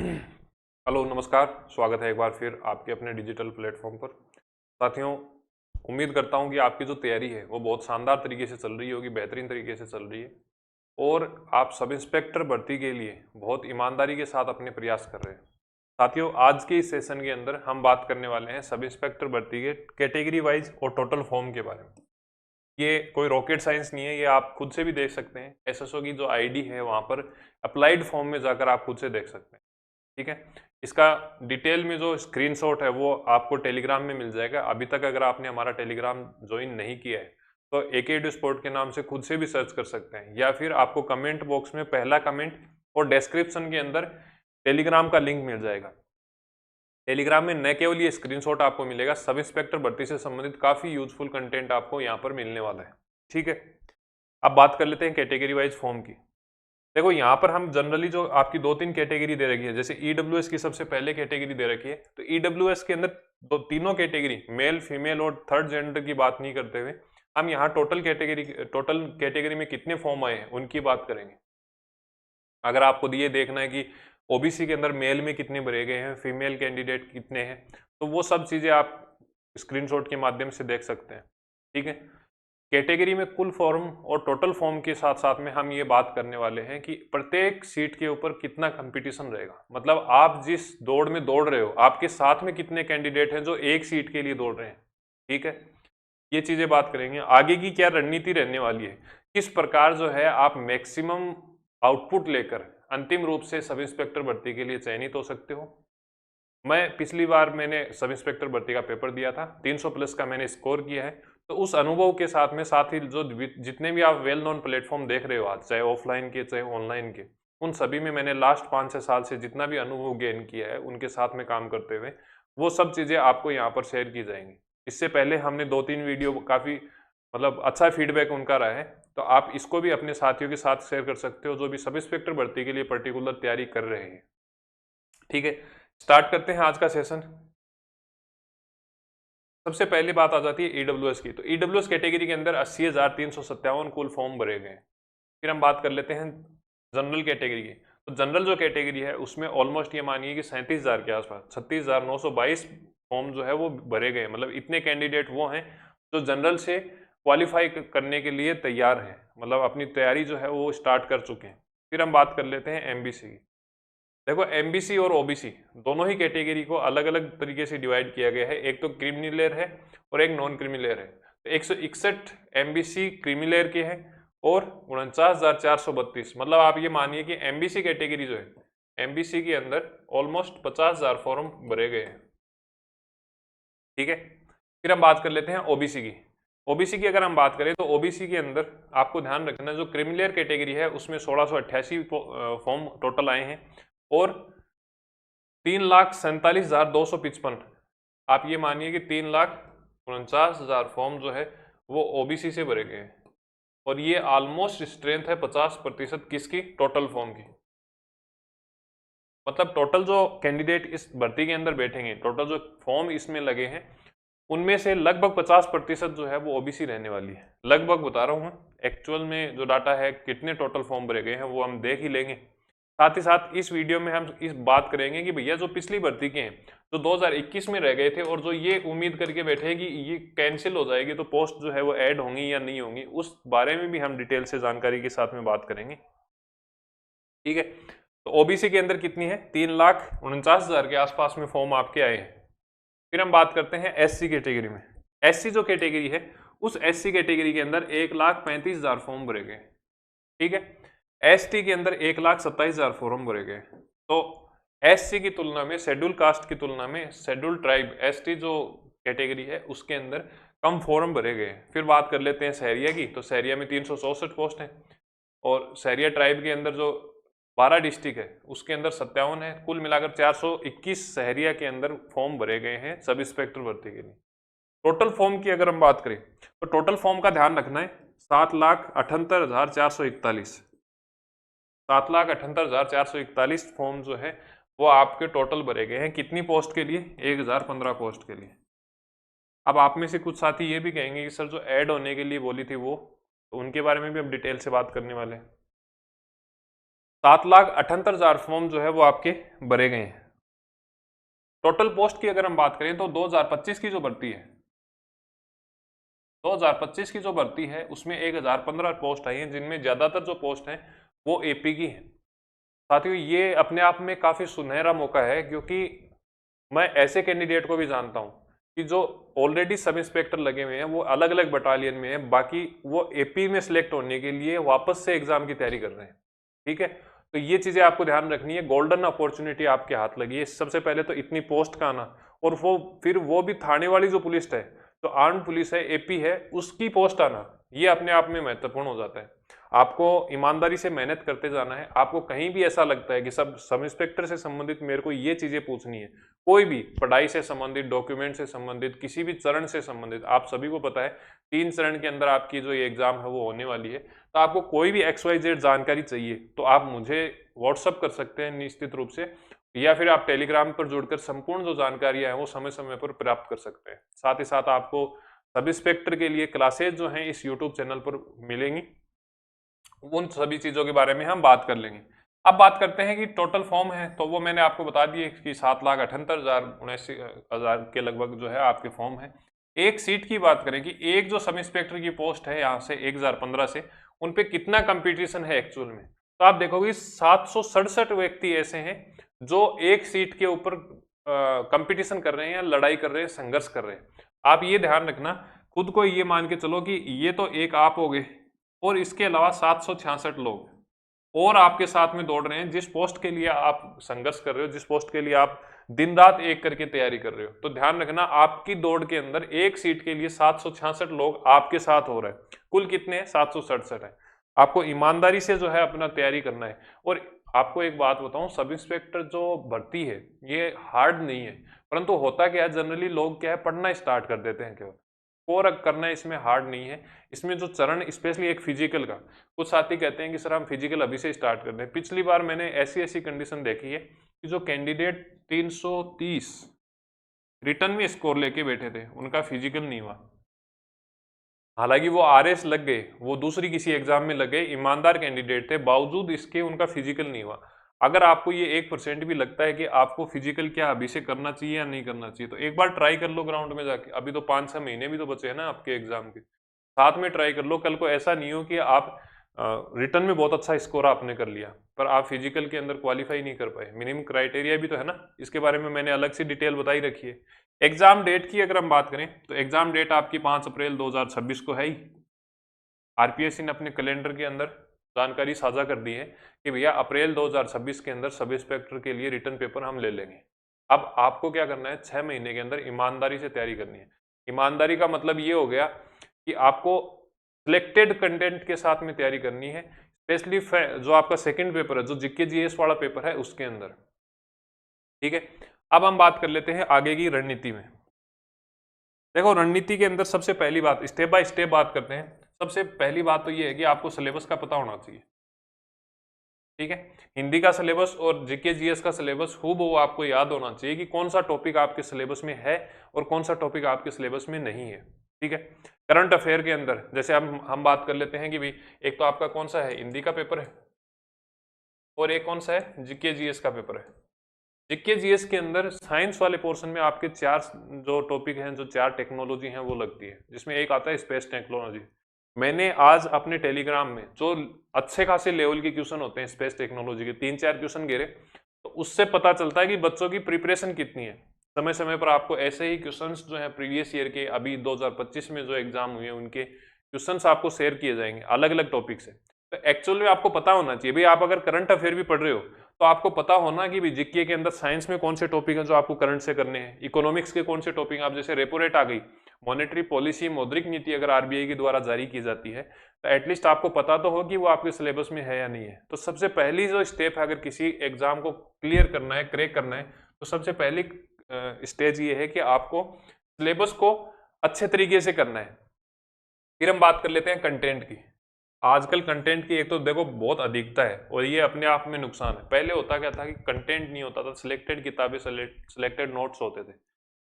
Hello नमस्कार। स्वागत है एक बार फिर आपके अपने डिजिटल प्लेटफॉर्म पर। साथियों, उम्मीद करता हूं कि आपकी जो तैयारी है वो बहुत शानदार तरीके से चल रही होगी, बेहतरीन तरीके से चल रही है और आप सब इंस्पेक्टर भर्ती के लिए बहुत ईमानदारी के साथ अपने प्रयास कर रहे हैं। साथियों, आज के इस सेशन के अंदर हम बात करने वाले हैं सब इंस्पेक्टर भर्ती के कैटेगरी वाइज और टोटल फॉर्म के बारे में। ये कोई रॉकेट साइंस नहीं है, ये आप खुद से भी देख सकते हैं। एसएसओ की जो आईडी है वहाँ पर अप्लाइड फॉर्म में जाकर आप खुद से देख सकते हैं। ठीक है, इसका डिटेल में जो स्क्रीनशॉट है वो आपको टेलीग्राम में मिल जाएगा। अभी तक अगर आपने हमारा टेलीग्राम ज्वाइन नहीं किया है तो एके स्पोर्ट के नाम से खुद से भी सर्च कर सकते हैं, या फिर आपको कमेंट बॉक्स में पहला कमेंट और डिस्क्रिप्शन के अंदर टेलीग्राम का लिंक मिल जाएगा। टेलीग्राम में न केवल ये स्क्रीनशॉट आपको मिलेगा, सब इंस्पेक्टर भर्ती से संबंधित काफी यूजफुल कंटेंट आपको यहाँ पर मिलने वाला है। ठीक है, अब बात कर लेते हैं कैटेगरी वाइज फॉर्म की। देखो, यहाँ पर हम जनरली जो आपकी दो तीन कैटेगरी दे रखी है, जैसे ईडब्ल्यूएस की सबसे पहले कैटेगरी दे रखी है, तो ईडब्ल्यूएस के अंदर तीनों कैटेगरी मेल फीमेल और थर्ड जेंडर की बात नहीं करते हुए हम यहाँ टोटल कैटेगरी में कितने फॉर्म आए हैं उनकी बात करेंगे। अगर आपको ये देखना है कि ओबीसी के अंदर मेल में कितने भरे गए हैं, फीमेल कैंडिडेट कितने हैं, तो वो सब चीजें आप स्क्रीनशॉट के माध्यम से देख सकते हैं। ठीक है, कैटेगरी में कुल फॉर्म और टोटल फॉर्म के साथ साथ में हम ये बात करने वाले हैं कि प्रत्येक सीट के ऊपर कितना कंपटीशन रहेगा। मतलब आप जिस दौड़ में दौड़ रहे हो, आपके साथ में कितने कैंडिडेट हैं जो एक सीट के लिए दौड़ रहे हैं। ठीक है, ये चीजें बात करेंगे। आगे की क्या रणनीति रहने वाली है, किस प्रकार जो है आप मैक्सिमम आउटपुट लेकर अंतिम रूप से सब इंस्पेक्टर भर्ती के लिए चयनित हो सकते हो। मैं पिछली बार मैंने सब इंस्पेक्टर भर्ती का पेपर दिया था, 300 प्लस का मैंने स्कोर किया है। तो उस अनुभव के साथ ही जो जितने भी आप वेल नोन प्लेटफॉर्म देख रहे हो आज, चाहे ऑफलाइन के चाहे ऑनलाइन के, उन सभी में मैंने लास्ट 5-6 साल से जितना भी अनुभव गेन किया है उनके साथ में काम करते हुए, वो सब चीज़ें आपको यहाँ पर शेयर की जाएंगी। इससे पहले हमने 2-3 वीडियो काफ़ी मतलब अच्छा फीडबैक उनका रहा है, तो आप इसको भी अपने साथियों के साथ शेयर कर सकते हो जो भी सब इंस्पेक्टर भर्ती के लिए पर्टिकुलर तैयारी कर रहे हैं। ठीक है, स्टार्ट करते हैं आज का सेशन। सबसे पहली बात आ जाती है ईडब्ल्यूएस की। तो ईडब्ल्यूएस कैटेगरी के अंदर 80,357 कुल फॉर्म भरे गए। फिर हम बात कर लेते हैं जनरल कैटेगरी की। तो जनरल जो कैटेगरी है उसमें ऑलमोस्ट ये मानिए कि 37,000 के आसपास 36,922 फॉर्म जो है वो भरे गए। मतलब इतने कैंडिडेट वो हैं जो जनरल से क्वालिफाई करने के लिए तैयार हैं, मतलब अपनी तैयारी जो है वो स्टार्ट कर चुके हैं। फिर हम बात कर लेते हैं एमबीसी की। देखो, एमबीसी और ओबीसी दोनों ही कैटेगरी को अलग अलग तरीके से डिवाइड किया गया है। एक तो क्रीमी लेयर है और एक नॉन क्रीमी लेयर है। तो 161 एमबीसी क्रीमी लेयर के हैं और 49,432, मतलब आप ये मानिए कि एमबीसी कैटेगरी जो है, एमबीसी के अंदर ऑलमोस्ट 50,000 फॉर्म भरे गए हैं। ठीक है, फिर हम बात कर लेते हैं ओबीसी की। ओबीसी की अगर हम बात करें तो ओबीसी के अंदर आपको ध्यान रखना, जो क्रीमी लेयर कैटेगरी है उसमें 1688 फॉर्म टोटल आए हैं और 3,47,255, आप ये मानिए कि 3,49,000 फॉर्म जो है वो ओबीसी से भरे गए हैं। और ये ऑलमोस्ट स्ट्रेंथ है 50% किसकी, टोटल फॉर्म की। मतलब टोटल जो कैंडिडेट इस भर्ती के अंदर बैठेंगे, टोटल जो फॉर्म इसमें लगे हैं, उनमें से लगभग 50% जो है वो ओबीसी रहने वाली है। लगभग बता रहा हूँ मैं, एक्चुअल में जो डाटा है कितने टोटल फॉर्म भरे गए हैं वो हम देख ही लेंगे। साथ ही साथ इस वीडियो में हम इस बात करेंगे कि भैया जो पिछली भर्ती के हैं, जो 2021 में रह गए थे और जो ये उम्मीद करके बैठे हैं कि ये कैंसिल हो जाएगी तो पोस्ट जो है वो ऐड होंगी या नहीं होंगी, उस बारे में भी हम डिटेल से जानकारी के साथ में बात करेंगे। ठीक है, तो ओबीसी के अंदर कितनी है, 3,49,000 के आसपास में फॉर्म आपके आए हैं। फिर हम बात करते हैं एससी कैटेगरी में। एससी जो कैटेगरी है, उस एससी कैटेगरी के अंदर 1,35,000 फॉर्म भरे गए। ठीक है, एसटी के अंदर 1,27,000 फॉर्म भरे गए। तो एससी की तुलना में, शेड्यूल कास्ट की तुलना में, शेड्यूल ट्राइब एसटी जो कैटेगरी है उसके अंदर कम फॉर्म भरे गए। फिर बात कर लेते हैं सहरिया की। तो सहरिया में 364 पोस्ट हैं और सहरिया ट्राइब के अंदर जो 12 डिस्ट्रिक्ट है उसके अंदर 57 है। कुल मिलाकर 421 सहरिया के अंदर फॉर्म भरे गए हैं सब इंस्पेक्टर भर्ती के लिए। टोटल फॉर्म की अगर हम बात करें तो टोटल फॉर्म का ध्यान रखना है, 7,78,441, 7,78,441 फॉर्म जो है वो आपके टोटल भरे गए हैं। कितनी पोस्ट के लिए, 1,015 पोस्ट के लिए। अब आप में से कुछ साथी ये भी कहेंगे कि सर जो ऐड होने के लिए बोली थी वो, तो उनके बारे में भी हम डिटेल से बात करने वाले हैं। 7,78,000 फॉर्म जो है वो आपके भरे गए हैं। टोटल पोस्ट की अगर हम बात करें तो 2025 की जो भर्ती है, 2025 की जो भर्ती है उसमें 1015 पोस्ट आई हैं, जिनमें ज्यादातर जो पोस्ट हैं वो एपी की हैं। साथियों, ये अपने आप में काफी सुनहरा मौका है, क्योंकि मैं ऐसे कैंडिडेट को भी जानता हूं कि जो ऑलरेडी सब इंस्पेक्टर लगे हुए हैं, वो अलग अलग बटालियन में हैं, बाकी वो एपी में सिलेक्ट होने के लिए वापस से एग्जाम की तैयारी कर रहे हैं। ठीक है, तो ये चीजें आपको ध्यान रखनी है। गोल्डन अपॉर्चुनिटी आपके हाथ लगी है। सबसे पहले तो इतनी पोस्ट का आना, और फिर वो भी थाने वाली जो पुलिस है, जो आर्म पुलिस है, एपी है, उसकी पोस्ट आना, ये अपने आप में महत्वपूर्ण हो जाता है। आपको ईमानदारी से मेहनत करते जाना है। आपको कहीं भी ऐसा लगता है कि सब इंस्पेक्टर से संबंधित मेरे को ये चीजें पूछनी है, कोई भी पढ़ाई से संबंधित, डॉक्यूमेंट से संबंधित, किसी भी चरण से संबंधित, आप सभी को पता है 3 चरण के अंदर आपकी जो ये एग्जाम है वो होने वाली है। तो आपको कोई भी XYZ जानकारी चाहिए तो आप मुझे व्हाट्सअप कर सकते हैं निश्चित रूप से, या फिर आप टेलीग्राम पर जुड़कर संपूर्ण जो जानकारियां हैं वो समय समय पर प्राप्त कर सकते हैं। साथ ही साथ आपको सब इंस्पेक्टर के लिए क्लासेज जो हैं इस यूट्यूब चैनल पर मिलेंगी, उन सभी चीजों के बारे में हम बात कर लेंगे। अब बात करते हैं कि टोटल फॉर्म है, तो वो मैंने आपको बता दिए कि 7,78,000 के लगभग जो है आपके फॉर्म है। एक सीट की बात करें कि एक जो सब इंस्पेक्टर की पोस्ट है यहाँ से 1015 से, उन पे कितना कंपटीशन है एक्चुअल में, तो आप देखोगे 767 व्यक्ति ऐसे हैं जो एक सीट के ऊपर कंपटीशन कर रहे हैं, या लड़ाई कर रहे हैं, संघर्ष कर रहे हैं। आप ये ध्यान रखना, खुद को ये मान के चलो कि ये तो एक आप हो गए, और इसके अलावा 766 लोग और आपके साथ में दौड़ रहे हैं, जिस पोस्ट के लिए आप संघर्ष कर रहे हो, जिस पोस्ट के लिए आप दिन रात एक करके तैयारी कर रहे हो। तो ध्यान रखना, आपकी दौड़ के अंदर एक सीट के लिए 766 लोग आपके साथ हो रहे हैं। कुल कितने हैं? 767 है। आपको ईमानदारी से जो है अपना तैयारी करना है। और आपको एक बात बताऊं, सब इंस्पेक्टर जो भर्ती है ये हार्ड नहीं है, परंतु होता क्या है, जनरली लोग क्या है, पढ़ना स्टार्ट कर देते हैं केवल। कोर करना इसमें हार्ड नहीं है। इसमें जो चरण, स्पेशली एक फिजिकल का, कुछ साथी कहते हैं कि सर हम फिजिकल अभी से स्टार्ट कर दें। पिछली बार मैंने ऐसी कंडीशन देखी है कि जो कैंडिडेट 330 रिटर्न में स्कोर लेके बैठे थे, उनका फिजिकल नहीं हुआ। हालांकि वो RS लग गए, वो दूसरी किसी एग्जाम में लग गए, ईमानदार कैंडिडेट थे, बावजूद इसके उनका फिजिकल नहीं हुआ। अगर आपको ये 1% भी लगता है कि आपको फिजिकल क्या अभी से करना चाहिए या नहीं करना चाहिए, तो एक बार ट्राई कर लो ग्राउंड में जाके। अभी तो 5-6 महीने भी तो बचे हैं ना आपके एग्जाम के, साथ में ट्राई कर लो। कल को ऐसा नहीं हो कि आप रिटर्न में बहुत अच्छा स्कोर आपने कर लिया पर आप फिजिकल के अंदर क्वालिफाई नहीं कर पाए। मिनिमम क्राइटेरिया भी तो है ना, इसके बारे में मैंने अलग से डिटेल बताई रखी है। एग्जाम डेट की अगर हम बात करें तो एग्जाम डेट आपकी 5 अप्रैल 2026 को है ही। RPSC ने अपने कैलेंडर के अंदर जानकारी साझा कर दी है कि भैया अप्रैल 2026 के अंदर सब इंस्पेक्टर के लिए रिटर्न पेपर हम ले लेंगे। अब आपको क्या करना है, 6 महीने के अंदर ईमानदारी से तैयारी करनी है। ईमानदारी का मतलब ये हो गया कि आपको सिलेक्टेड कंटेंट के साथ में तैयारी करनी है, स्पेशली जो आपका सेकंड पेपर है, जो GK GS वाला पेपर है, उसके अंदर। ठीक है, अब हम बात कर लेते हैं आगे की रणनीति में। देखो, रणनीति के अंदर सबसे पहली बात, स्टेप बाय स्टेप बात करते हैं। सबसे पहली बात तो ये है कि आपको सिलेबस का पता होना चाहिए। ठीक है, हिंदी का सिलेबस और GK GS का सिलेबस हूबहू आपको याद होना चाहिए कि कौन सा टॉपिक आपके सिलेबस में है और कौन सा टॉपिक आपके सिलेबस में नहीं है। ठीक है, करंट अफेयर के अंदर जैसे हम बात कर लेते हैं कि भाई एक तो आपका कौन सा है, हिंदी का पेपर है, और एक कौन सा है, GK GS का पेपर है। GK GS के अंदर साइंस वाले पोर्शन में आपके 4 जो टॉपिक हैं, जो 4 टेक्नोलॉजी हैं वो लगती है, जिसमें एक आता है स्पेस टेक्नोलॉजी। मैंने आज अपने टेलीग्राम में जो अच्छे खासे लेवल के क्वेश्चन होते हैं स्पेस टेक्नोलॉजी के, 3-4 क्वेश्चन घेरे, तो उससे पता चलता है कि बच्चों की प्रिपरेशन कितनी है। समय समय पर आपको ऐसे ही क्वेश्चंस जो है प्रीवियस ईयर के, अभी 2025 में जो एग्जाम हुए उनके क्वेश्चंस आपको शेयर किए जाएंगे अलग अलग टॉपिक से। तो एक्चुअल में आपको पता होना चाहिए भाई, आप अगर करंट अफेयर भी पढ़ रहे हो तो आपको पता होना कि GK के अंदर साइंस में कौन से टॉपिक हैं जो आपको करंट से करने हैं, इकोनॉमिक्स के कौन से टॉपिक, आप जैसे रेपो रेट आ गई, मॉनेटरी पॉलिसी, मौद्रिक नीति अगर RBI के द्वारा जारी की जाती है, तो एटलीस्ट आपको पता तो हो कि वो आपके सिलेबस में है या नहीं है। तो सबसे पहली जो स्टेप है, अगर किसी एग्जाम को क्लियर करना है, क्रैक करना है, तो सबसे पहली स्टेज ये है कि आपको सिलेबस को अच्छे तरीके से करना है। फिर हम बात कर लेते हैं कंटेंट की। आजकल कंटेंट की एक तो देखो बहुत अधिकता है, और ये अपने आप में नुकसान है। पहले होता क्या था कि कंटेंट नहीं होता था, सिलेक्टेड किताबें, सिलेक्टेड नोट्स होते थे।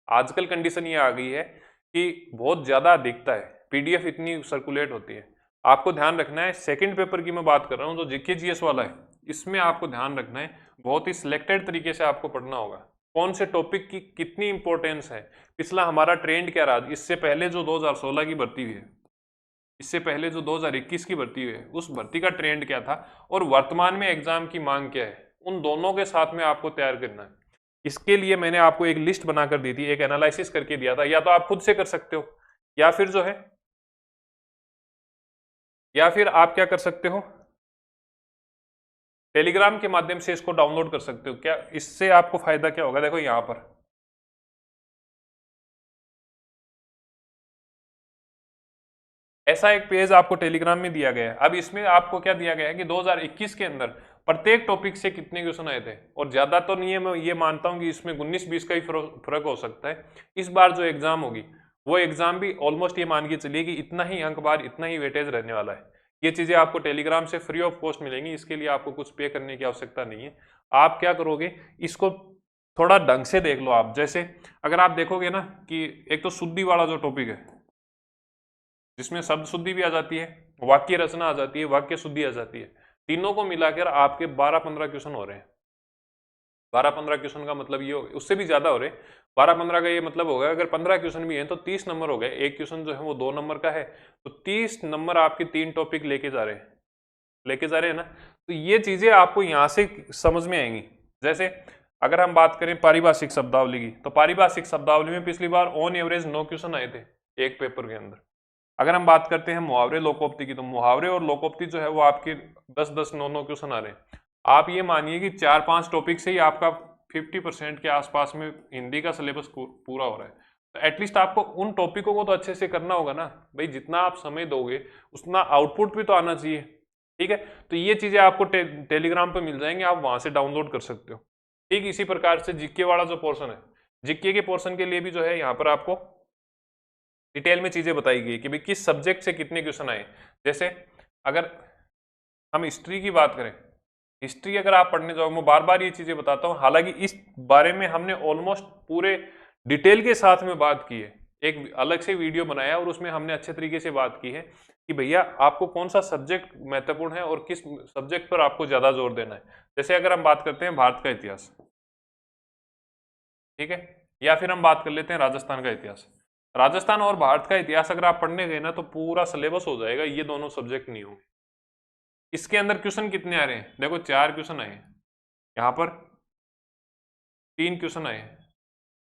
आजकल कंडीशन ये आ गई है कि बहुत ज्यादा अधिकता है, PDF इतनी सर्कुलेट होती है। आपको ध्यान रखना है, सेकंड पेपर की मैं बात कर रहा हूँ, जो GK GS वाला है, इसमें आपको ध्यान रखना है, बहुत ही सिलेक्टेड तरीके से आपको पढ़ना होगा, कौन से टॉपिक की कितनी इंपॉर्टेंस है, पिछला हमारा ट्रेंड क्या रहा, इससे पहले जो 2016 की भर्ती हुई है, इससे पहले जो 2021 की भर्ती हुई है, उस भर्ती का ट्रेंड क्या था और वर्तमान में एग्जाम की मांग क्या है, उन दोनों के साथ में आपको तैयार करना है। इसके लिए मैंने आपको एक लिस्ट बनाकर दी थी, एक एनालिसिस करके दिया था, या तो आप खुद से कर सकते हो, या फिर जो है, या फिर आप क्या कर सकते हो, टेलीग्राम के माध्यम से इसको डाउनलोड कर सकते हो। क्या इससे आपको फायदा क्या होगा, देखो यहां पर ऐसा एक पेज आपको टेलीग्राम में दिया गया है। अब इसमें आपको क्या दिया गया है कि 2021 के अंदर प्रत्येक टॉपिक से कितने क्वेश्चन आए थे, और ज्यादा तो नहीं है, मैं ये मानता हूं कि इसमें 19-20 का ही फर्क हो सकता है। इस बार जो एग्जाम होगी वो एग्जाम भी ऑलमोस्ट ये मान के चलिए कि इतना ही अंक बार, इतना ही वेटेज रहने वाला है। ये चीजें आपको टेलीग्राम से फ्री ऑफ कॉस्ट मिलेंगी, इसके लिए आपको कुछ पे करने की आवश्यकता नहीं है। आप क्या करोगे, इसको थोड़ा ढंग से देख लो आप। जैसे अगर आप देखोगे ना कि एक तो शुद्धि वाला जो टॉपिक है, जिसमें शब्द शुद्धि भी आ जाती है, वाक्य रचना आ जाती है, वाक्य शुद्धि आ जाती है, तीनों को मिलाकर आपके 12-15 क्वेश्चन हो रहे हैं। 12-15 क्वेश्चन का मतलब ये हो, उससे भी ज्यादा हो रहे हैं। 12-15 का ये मतलब हो गया, अगर 15 क्वेश्चन भी हैं तो 30 नंबर हो गए। एक क्वेश्चन जो है वो 2 नंबर का है, तो 30 नंबर आपके 3 टॉपिक लेके जा रहे हैं, ना। तो ये चीजें आपको यहाँ से समझ में आएंगी। जैसे अगर हम बात करें पारिभाषिक शब्दावली की, तो पारिभाषिक शब्दावली में पिछली बार ऑन एवरेज 9 क्वेश्चन आए थे एक पेपर के अंदर। अगर हम बात करते हैं मुहावरे लोकोक्ति की, तो मुहावरे और लोकोक्ति जो है वो आपके 10-10, 9-9 क्वेश्चन आ रहे हैं। आप ये मानिए कि 4-5 टॉपिक से ही आपका 50% के आसपास में हिंदी का सिलेबस पूरा हो रहा है। तो एटलीस्ट आपको उन टॉपिकों को तो अच्छे से करना होगा ना भाई, जितना आप समय दोगे उतना आउटपुट भी तो आना चाहिए, ठीक है। तो ये चीजें आपको टेलीग्राम पे मिल जाएंगे, आप वहां से डाउनलोड कर सकते हो। ठीक इसी प्रकार से जीके वाला जो पोर्शन है, जीके के पोर्शन के लिए भी जो है यहाँ पर आपको डिटेल में चीजें बताई गई कि भाई किस सब्जेक्ट से कितने क्वेश्चन आए। जैसे अगर हम हिस्ट्री की बात करें, हिस्ट्री अगर आप पढ़ने जाओ, मैं बार बार ये चीजें बताता हूँ, हालांकि इस बारे में हमने ऑलमोस्ट पूरे डिटेल के साथ में बात की है, एक अलग से वीडियो बनाया और उसमें हमने अच्छे तरीके से बात की है कि भैया आपको कौन सा सब्जेक्ट महत्वपूर्ण है और किस सब्जेक्ट पर आपको ज्यादा जोर देना है। जैसे अगर हम बात करते हैं भारत का इतिहास, ठीक है, या फिर हम बात कर लेते हैं राजस्थान का इतिहास। राजस्थान और भारत का इतिहास अगर आप पढ़ने गए ना तो पूरा सिलेबस हो जाएगा, ये दोनों सब्जेक्ट नहीं होंगे। इसके अंदर क्वेश्चन कितने आ रहे हैं, देखो 4 क्वेश्चन आए हैं, यहाँ पर 3 क्वेश्चन आए हैं।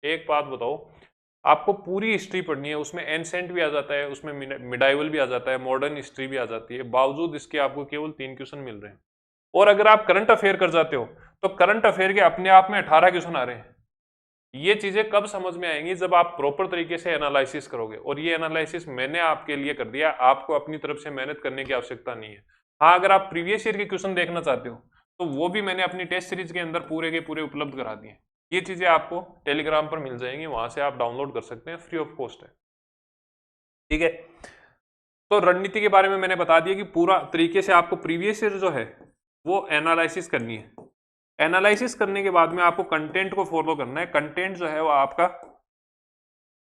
एक बात बताओ, आपको पूरी हिस्ट्री पढ़नी है, उसमें एंसेंट भी आ जाता है, उसमें मिडाइवल भी आ जाता है, मॉडर्न हिस्ट्री भी आ जाती है, बावजूद इसके आपको केवल 3 क्वेश्चन मिल रहे हैं। और अगर आप करंट अफेयर कर जाते हो तो करंट अफेयर के अपने आप में 18 क्वेश्चन आ रहे हैं। ये चीजें कब समझ में आएंगी, जब आप प्रॉपर तरीके से एनालिसिस करोगे, और ये एनालिसिस मैंने आपके लिए कर दिया, आपको अपनी तरफ से मेहनत करने की आवश्यकता नहीं है। हाँ, अगर आप प्रीवियस ईयर के क्वेश्चन देखना चाहते हो तो वो भी मैंने अपनी टेस्ट सीरीज के अंदर पूरे के पूरे उपलब्ध करा दिए। ये चीजें आपको टेलीग्राम पर मिल जाएंगी, वहां से आप डाउनलोड कर सकते हैं, फ्री ऑफ कॉस्ट है, ठीक है। तो रणनीति के बारे में मैंने बता दिया कि पूरा तरीके से आपको प्रीवियस ईयर जो है वो एनालिसिस करनी है। एनालिसिस करने के बाद में आपको कंटेंट को फॉलो करना है। कंटेंट जो है वो आपका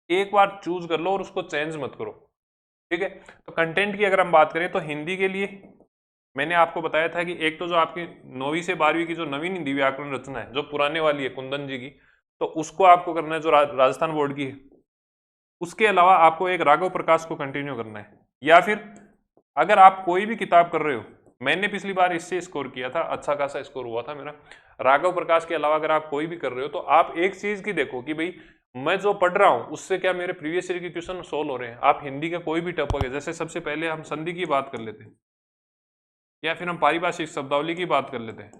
एक बार चूज कर लो और उसको चेंज मत करो, ठीक है। तो कंटेंट की अगर हम बात करें तो हिंदी के लिए मैंने आपको बताया था कि एक तो जो आपकी 9वीं से 12वीं की जो नवीन हिंदी व्याकरण रचना है, जो पुराने वाली है कुंदन जी की, तो उसको आपको करना है, जो राजस्थान बोर्ड की है। उसके अलावा आपको एक राघव प्रकाश को कंटिन्यू करना है, या फिर अगर आप कोई भी किताब कर रहे हो, मैंने पिछली बार इससे स्कोर किया था, अच्छा खासा स्कोर हुआ था मेरा। राघव प्रकाश के अलावा अगर आप कोई भी कर रहे हो तो आप एक चीज की देखो कि भाई मैं जो पढ़ रहा हूं उससे क्या मेरे प्रीवियस ईयर के क्वेश्चन सोल्व हो रहे हैं। आप हिंदी का कोई भी टॉपिक है, जैसे सबसे पहले हम संधि की बात कर लेते हैं, या फिर हम पारिभाषिक शब्दावली की बात कर लेते हैं।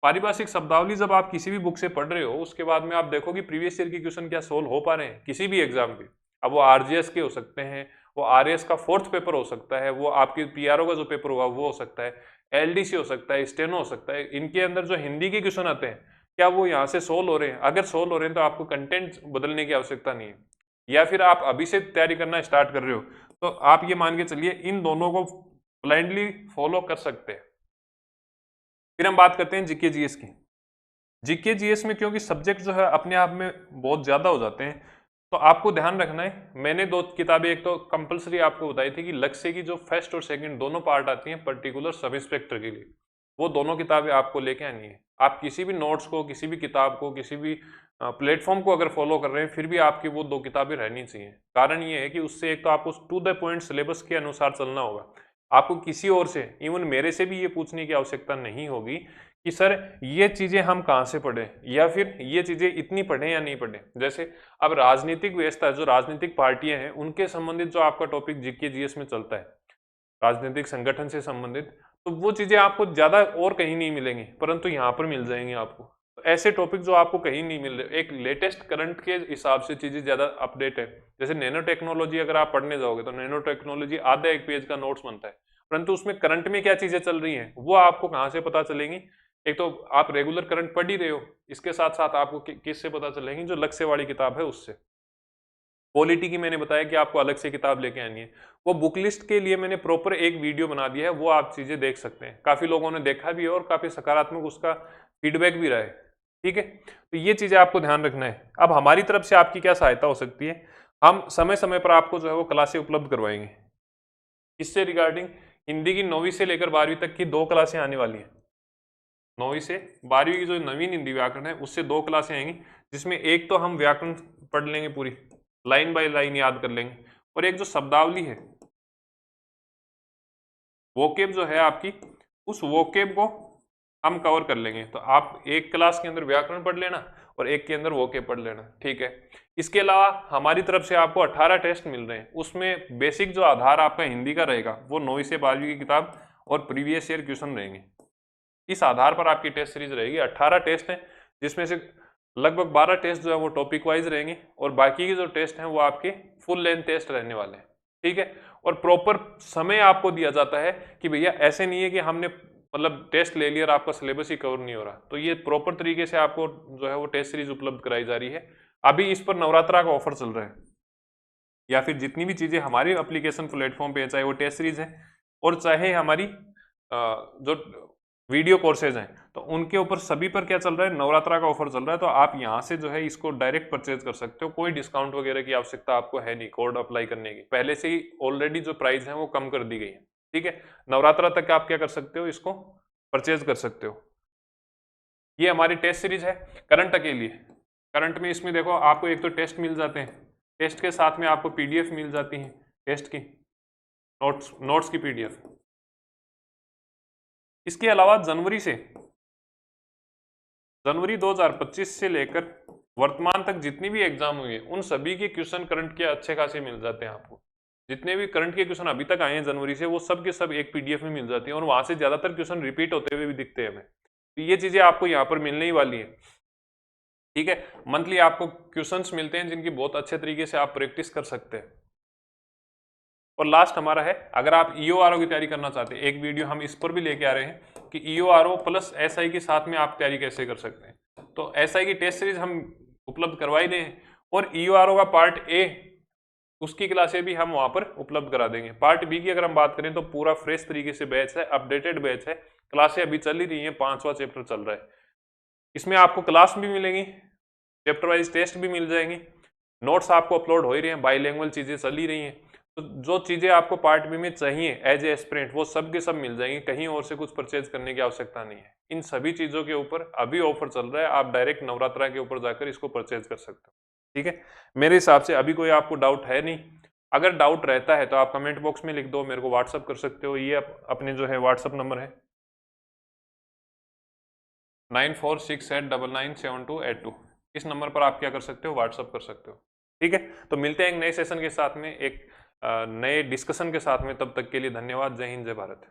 पारिभाषिक शब्दावली जब आप किसी भी बुक से पढ़ रहे हो, उसके बाद में आप देखो कि प्रीवियस ईयर के क्वेश्चन क्या सोल्व हो पा रहे हैं किसी भी एग्जाम के। अब वो आरजीएस के हो सकते हैं, वो आरएस का 4th पेपर हो सकता है, वो आपकी पीआरओ का जो पेपर होगा वो हो सकता है, एलडीसी हो सकता है, स्टेनो हो सकता है। इनके अंदर जो हिंदी के क्वेश्चन आते हैं, क्या वो यहाँ से सोल्व हो रहे हैं? अगर सोल्व हो रहे हैं तो आपको कंटेंट बदलने की आवश्यकता नहीं है। या फिर आप अभी से तैयारी करना स्टार्ट कर रहे हो तो आप ये मान के चलिए इन दोनों को ब्लाइंडली फॉलो कर सकते हैं। फिर हम बात करते हैं जीके जीएस की। जीके जीएस में क्योंकि सब्जेक्ट जो है अपने आप में बहुत ज्यादा हो जाते हैं, तो आपको ध्यान रखना है। मैंने 2 किताबें एक तो कंपलसरी आपको बताई थी कि लक्ष्य की जो फर्स्ट और सेकंड दोनों पार्ट आती हैं पर्टिकुलर सब इंस्पेक्टर के लिए, वो दोनों किताबें आपको लेके आनी है। आप किसी भी नोट्स को, किसी भी किताब को, किसी भी प्लेटफॉर्म को अगर फॉलो कर रहे हैं, फिर भी आपकी वो 2 किताबें रहनी चाहिए। कारण ये है कि उससे एक तो आपको टू द पॉइंट सिलेबस के अनुसार चलना होगा। आपको किसी और से, इवन मेरे से भी ये पूछने की आवश्यकता नहीं होगी कि सर ये चीज़ें हम कहाँ से पढ़ें, या फिर ये चीज़ें इतनी पढ़ें या नहीं पढ़ें। जैसे अब राजनीतिक व्यवस्था, जो राजनीतिक पार्टियां हैं, उनके संबंधित जो आपका टॉपिक जीके जीएस में चलता है, राजनीतिक संगठन से संबंधित, तो वो चीज़ें आपको ज़्यादा और कहीं नहीं मिलेंगी, परंतु यहाँ पर मिल जाएंगी आपको। तो ऐसे टॉपिक जो आपको कहीं नहीं मिल रहे, एक लेटेस्ट करंट के हिसाब से चीज़ें ज़्यादा अपडेट है। जैसे नैनो टेक्नोलॉजी अगर आप पढ़ने जाओगे तो नैनो टेक्नोलॉजी आधा एक पेज का नोट्स बनता है, परंतु उसमें करंट में क्या चीज़ें चल रही हैं वो आपको कहाँ से पता चलेंगी। एक तो आप रेगुलर करंट पढ़ ही रहे हो, इसके साथ साथ आपको किससे पता चलेंगी, जो लक्ष्य वाली किताब है उससे। पॉलिटी की मैंने बताया कि आपको अलग से किताब लेके आनी है, वो बुक लिस्ट के लिए मैंने प्रॉपर एक वीडियो बना दिया है, वो आप चीज़ें देख सकते हैं। काफ़ी लोगों ने देखा भी है और काफ़ी सकारात्मक उसका फीडबैक भी रहा है। ठीक है, तो ये चीज़ें आपको ध्यान रखना है। अब हमारी तरफ से आपकी क्या सहायता हो सकती है, हम समय समय पर आपको जो है वो क्लासें उपलब्ध करवाएंगे। इससे रिगार्डिंग हिंदी की 9वीं से लेकर 12वीं तक की 2 क्लासें आने वाली हैं। 9वीं से 12वीं की जो नवीन हिंदी व्याकरण है उससे 2 क्लासें आएंगी, जिसमें एक तो हम व्याकरण पढ़ लेंगे, पूरी लाइन बाय लाइन याद कर लेंगे, और एक जो शब्दावली है, वोकेब जो है आपकी, उस वोकेब को हम कवर कर लेंगे। तो आप एक क्लास के अंदर व्याकरण पढ़ लेना और एक के अंदर वोकेब पढ़ लेना। ठीक है, इसके अलावा हमारी तरफ से आपको 18 टेस्ट मिल रहे हैं, उसमें बेसिक जो आधार आपका हिंदी का रहेगा वो 9वीं से 12वीं की किताब और प्रीवियस ईयर क्वेश्चन रहेंगे। इस आधार पर आपकी टेस्ट सीरीज रहेगी। 18 टेस्ट हैं, जिसमें से लगभग 12 टेस्ट जो है वो टॉपिक वाइज रहेंगे, और बाकी के जो टेस्ट हैं वो आपके फुल लेंथ टेस्ट रहने वाले हैं। ठीक है, और प्रॉपर समय आपको दिया जाता है कि भैया ऐसे नहीं है कि हमने मतलब टेस्ट ले लिया और आपका सिलेबस ही कवर नहीं हो रहा। तो ये प्रॉपर तरीके से आपको जो है वो टेस्ट सीरीज उपलब्ध कराई जा रही है। अभी इस पर नवरात्रा का ऑफर चल रहा है, या फिर जितनी भी चीज़ें हमारी एप्लीकेशन प्लेटफॉर्म पे है, चाहे वो टेस्ट सीरीज है और चाहे हमारी जो वीडियो कोर्सेज हैं, तो उनके ऊपर सभी पर क्या चल रहा है, नवरात्रा का ऑफर चल रहा है। तो आप यहाँ से जो है इसको डायरेक्ट परचेज कर सकते हो, कोई डिस्काउंट वगैरह की आवश्यकता आपको है नहीं कोड अप्लाई करने की। पहले से ही ऑलरेडी जो प्राइस है वो कम कर दी गई है। ठीक है, नवरात्रा तक आप क्या कर सकते हो, इसको परचेज कर सकते हो। ये हमारी टेस्ट सीरीज है करंट के लिए। करंट में इसमें देखो आपको एक तो टेस्ट मिल जाते हैं, टेस्ट के साथ में आपको पीडीएफ मिल जाती है, टेस्ट की नोट्स की पीडीएफ। इसके अलावा जनवरी 2025 से लेकर वर्तमान तक जितनी भी एग्जाम हुई है उन सभी के क्वेश्चन करंट के अच्छे खासे मिल जाते हैं आपको। जितने भी करंट के क्वेश्चन अभी तक आए हैं जनवरी से, वो सब के सब एक पीडीएफ में मिल जाती हैं, और वहां से ज्यादातर क्वेश्चन रिपीट होते हुए भी दिखते हैं हमें। तो ये चीजें आपको यहाँ पर मिलने ही वाली है। ठीक है, मंथली आपको क्वेश्चंस मिलते हैं जिनकी बहुत अच्छे तरीके से आप प्रैक्टिस कर सकते हैं। और लास्ट हमारा है, अगर आप ईओआरओ की तैयारी करना चाहते हैं, एक वीडियो हम इस पर भी लेके आ रहे हैं कि ईओआरओ प्लस एसआई के साथ में आप तैयारी कैसे कर सकते हैं। तो एसआई की टेस्ट सीरीज हम उपलब्ध करवाई दें, और ईओआरओ का पार्ट ए उसकी क्लासें भी हम वहां पर उपलब्ध करा देंगे। पार्ट बी की अगर हम बात करें तो पूरा फ्रेश तरीके से बैच है, अपडेटेड बैच है, क्लासें अभी चल ही रही हैं, 5वां चैप्टर चल रहा है। इसमें आपको क्लास भी मिलेंगी, चैप्टर वाइज टेस्ट भी मिल जाएंगी, नोट्स आपको अपलोड हो ही रहे हैं, बाईलैंग्वेज चीजें चल ही रही हैं। तो जो चीजें आपको पार्ट बी में चाहिए एज ए एस्पिरेंट, वो सब के सब मिल जाएंगी, कहीं और से कुछ परचेज करने की आवश्यकता नहीं है। इन सभी चीजों के ऊपर अभी ऑफर चल रहा है, आप डायरेक्ट नवरात्रा के ऊपर जाकर इसको परचेज कर सकते हो। ठीक है, मेरे हिसाब से अभी कोई आपको डाउट है नहीं। अगर डाउट रहता है तो आप कमेंट बॉक्स में लिख दो, मेरे को व्हाट्सअप कर सकते हो। ये अपने जो है व्हाट्सअप नंबर है 9468997282। इस नंबर पर आप क्या कर सकते हो, व्हाट्सअप कर सकते हो। ठीक है, तो मिलते हैं एक नए सेशन के साथ में, एक नए डिस्कशन के साथ में। तब तक के लिए धन्यवाद। जय हिंद, जय भारत।